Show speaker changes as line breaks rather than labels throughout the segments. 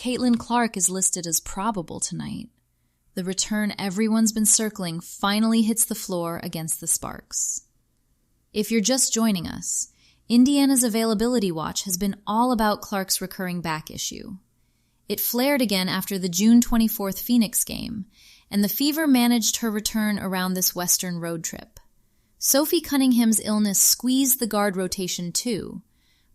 Caitlin Clark is listed as probable tonight. The return everyone's been circling finally hits the floor against the Sparks. If you're just joining us, Indiana's availability watch has been all about Clark's recurring back issue. It flared again after the June 24th Phoenix game, and the Fever managed her return around this Western road trip. Sophie Cunningham's illness squeezed the guard rotation too,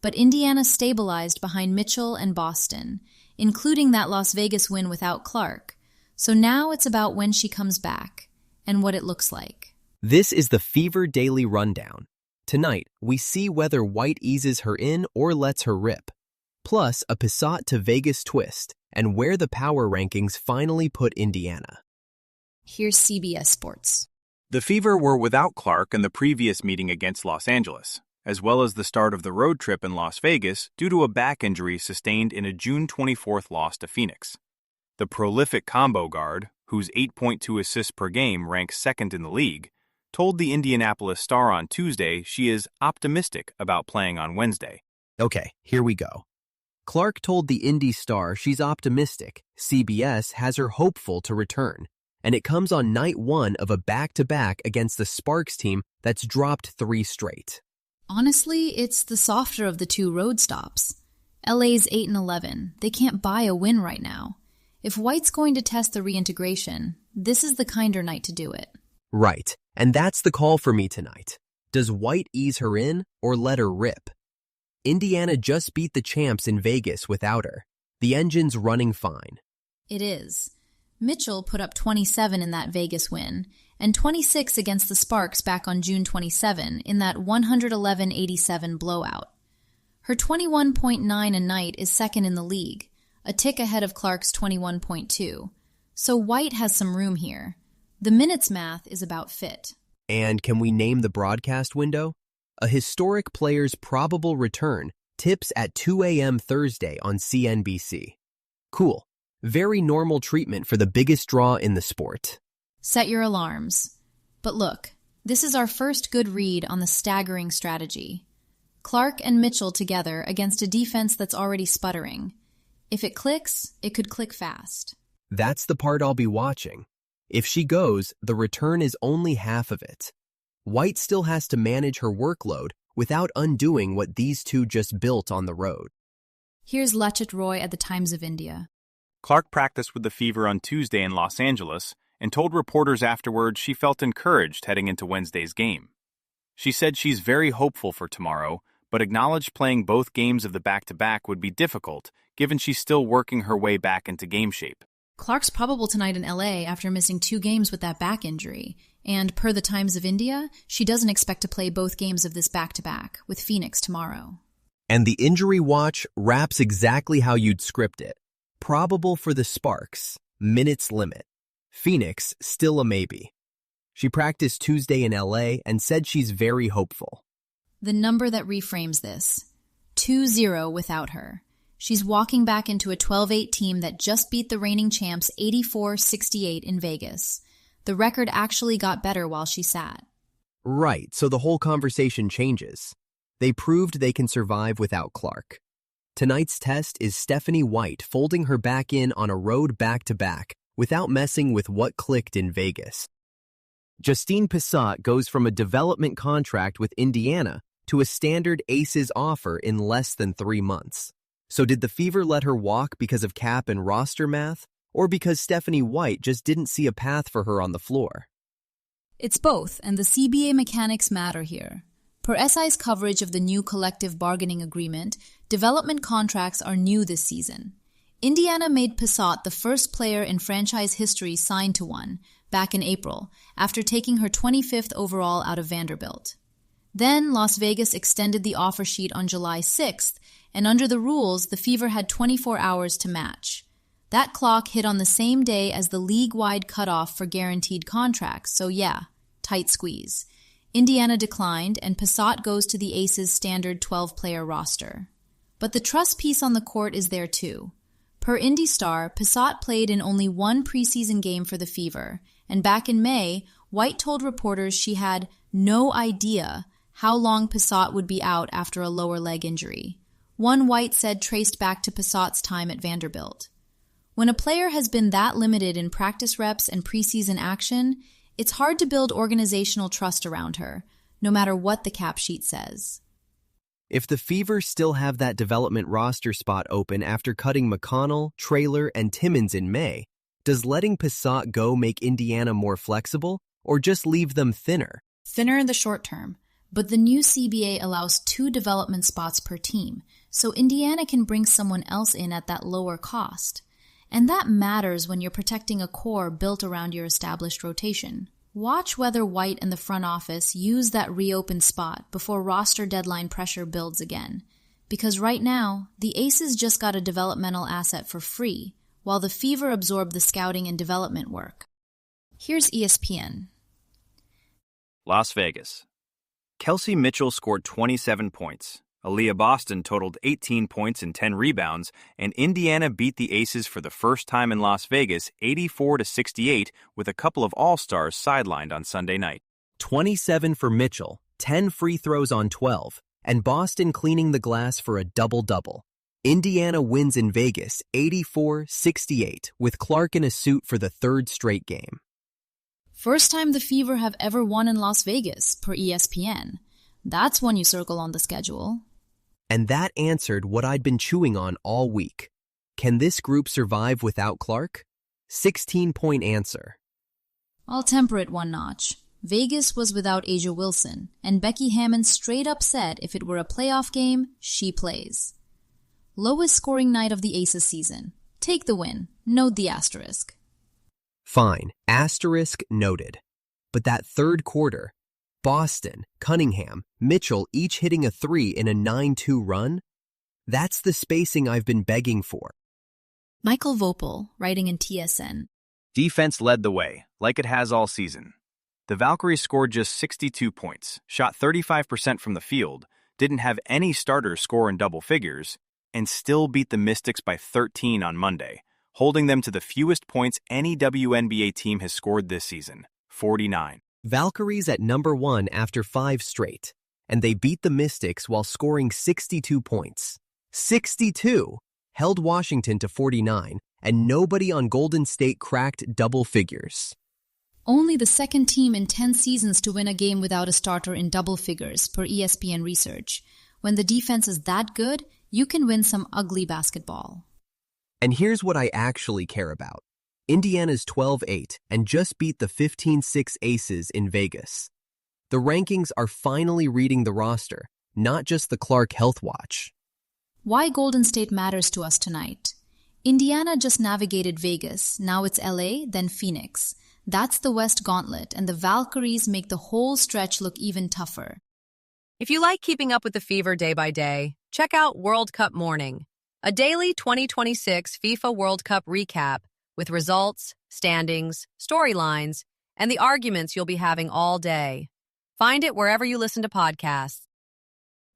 but Indiana stabilized behind Mitchell and Boston, including that Las Vegas win without Clark. So now it's about when she comes back and what it looks like.
This is the Fever Daily Rundown. Tonight, we see whether White eases her in or lets her rip. Plus, a Pissott to Vegas twist, and where the power rankings finally put Indiana.
Here's CBS Sports.
The Fever were without Clark in the previous meeting against Los Angeles, as well as the start of the road trip in Las Vegas due to a back injury sustained in a June 24th loss to Phoenix. The prolific combo guard, whose 8.2 assists per game ranks second in the league, told the Indianapolis Star on Tuesday she is optimistic about playing on Wednesday.
Okay, here we go. Clark told the Indy Star she's optimistic. CBS has her hopeful to return, and it comes on night one of a back-to-back against the Sparks team that's dropped 3 straight.
Honestly, it's the softer of the two road stops. LA's 8-11. They can't buy a win right now. If White's going to test the reintegration, this is the kinder night to do it.
Right, and that's the call for me tonight. Does White ease her in or let her rip? Indiana just beat the champs in Vegas without her. The engine's running fine.
It is. Mitchell put up 27 in that Vegas win, and 26 against the Sparks back on June 27 in that 111-87 blowout. Her 21.9 a night is second in the league, a tick ahead of Clark's 21.2. So White has some room here. The minutes math is about fit.
And can we name the broadcast window? A historic player's probable return tips at 2 a.m. Thursday on CNBC. Cool. Very normal treatment for the biggest draw in the sport.
Set your alarms. But look, this is our first good read on the staggering strategy. Clark and Mitchell together against a defense that's already sputtering. If it clicks, it could click fast.
That's the part I'll be watching. If she goes, the return is only half of it. White still has to manage her workload without undoing what these two just built on the road.
Here's Lachit Roy at the Times of India.
Clark practiced with the Fever on Tuesday in Los Angeles and told reporters afterwards she felt encouraged heading into Wednesday's game. She said she's very hopeful for tomorrow, but acknowledged playing both games of the back-to-back would be difficult, given she's still working her way back into game shape.
Clark's probable tonight in LA after missing 2 games with that back injury, and per the Times of India, she doesn't expect to play both games of this back-to-back, with Phoenix tomorrow.
And the injury watch wraps exactly how you'd script it. Probable for the Sparks, minutes limit. Phoenix, still a maybe. She practiced Tuesday in LA and said she's very hopeful.
The number that reframes this, 2-0 without her. She's walking back into a 12-8 team that just beat the reigning champs 84-68 in Vegas. The record actually got better while she sat.
Right, so the whole conversation changes. They proved they can survive without Clark. Tonight's test is Stephanie White folding her back in on a road back-to-back without messing with what clicked in Vegas. Justine Pissott goes from a development contract with Indiana to a standard Aces offer in less than 3 months. So did the Fever let her walk because of cap and roster math, or because Stephanie White just didn't see a path for her on the floor?
It's both, and the CBA mechanics matter here. Per SI's coverage of the new collective bargaining agreement, development contracts are new this season. Indiana made Pissott the first player in franchise history signed to one, back in April, after taking her 25th overall out of Vanderbilt. Then Las Vegas extended the offer sheet on July 6th, and under the rules, the Fever had 24 hours to match. That clock hit on the same day as the league-wide cutoff for guaranteed contracts, so yeah, tight squeeze. Indiana declined, and Pissott goes to the Aces' standard 12-player roster. But the trust piece on the court is there too. Per Indy Star, Pissott played in only 1 preseason game for the Fever, and back in May, White told reporters she had no idea how long Pissott would be out after a lower leg injury. One White said traced back to Pissott's time at Vanderbilt. When a player has been that limited in practice reps and preseason action, it's hard to build organizational trust around her, no matter what the cap sheet says.
If the Fever still have that development roster spot open after cutting McConnell, Traylor, and Timmons in May, does letting Pissott go make Indiana more flexible, or just leave them thinner?
Thinner in the short term, but the new CBA allows 2 development spots per team, so Indiana can bring someone else in at that lower cost. And that matters when you're protecting a core built around your established rotation. Watch whether White and the front office use that reopened spot before roster deadline pressure builds again. Because right now, the Aces just got a developmental asset for free, while the Fever absorbed the scouting and development work. Here's ESPN.
Las Vegas. Kelsey Mitchell scored 27 points. Aaliyah Boston totaled 18 points and 10 rebounds, and Indiana beat the Aces for the first time in Las Vegas 84-68 with a couple of All-Stars sidelined on Sunday night.
27 for Mitchell, 10 free throws on 12, and Boston cleaning the glass for a double-double. Indiana wins in Vegas 84-68 with Clark in a suit for the 3rd straight game.
First time the Fever have ever won in Las Vegas, per ESPN. That's one you circle on the schedule.
And that answered what I'd been chewing on all week. Can this group survive without Clark? 16-point answer.
I'll temper it one notch. Vegas was without Asia Wilson, and Becky Hammon straight up said if it were a playoff game, she plays. Lowest scoring night of the Aces season. Take the win. Note the asterisk.
Fine. Asterisk noted. But that third quarter, Boston, Cunningham, Mitchell each hitting a 3 in a 9-2 run? That's the spacing I've been begging for.
Michael Vopel, writing in TSN.
Defense led the way, like it has all season. The Valkyries scored just 62 points, shot 35% from the field, didn't have any starters score in double figures, and still beat the Mystics by 13 on Monday, holding them to the fewest points any WNBA team has scored this season, 49.
Valkyries at number 1 after 5 straight, and they beat the Mystics while scoring 62 points. 62! Held Washington to 49, and nobody on Golden State cracked double figures.
Only the second team in 10 seasons to win a game without a starter in double figures, per ESPN research. When the defense is that good, you can win some ugly basketball.
And here's what I actually care about. Indiana's 12-8 and just beat the 15-6 Aces in Vegas. The rankings are finally reading the roster, not just the Clark Health Watch.
Why Golden State matters to us tonight. Indiana just navigated Vegas, now it's LA, then Phoenix. That's the West Gauntlet, and the Valkyries make the whole stretch look even tougher.
If you like keeping up with the Fever day by day, check out World Cup Morning, a daily 2026 FIFA World Cup recap with results, standings, storylines, and the arguments you'll be having all day. Find it wherever you listen to podcasts.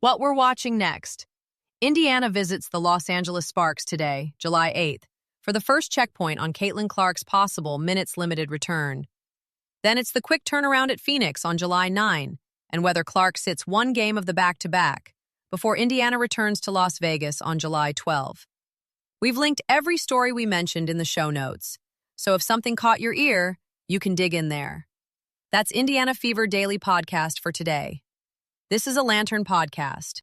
What we're watching next. Indiana visits the Los Angeles Sparks today, July 8th, for the first checkpoint on Caitlin Clark's possible minutes-limited return. Then it's the quick turnaround at Phoenix on July 9, and whether Clark sits one game of the back-to-back before Indiana returns to Las Vegas on July 12. We've linked every story we mentioned in the show notes, so if something caught your ear, you can dig in there. That's Indiana Fever Daily Podcast for today. This is a Lantern podcast.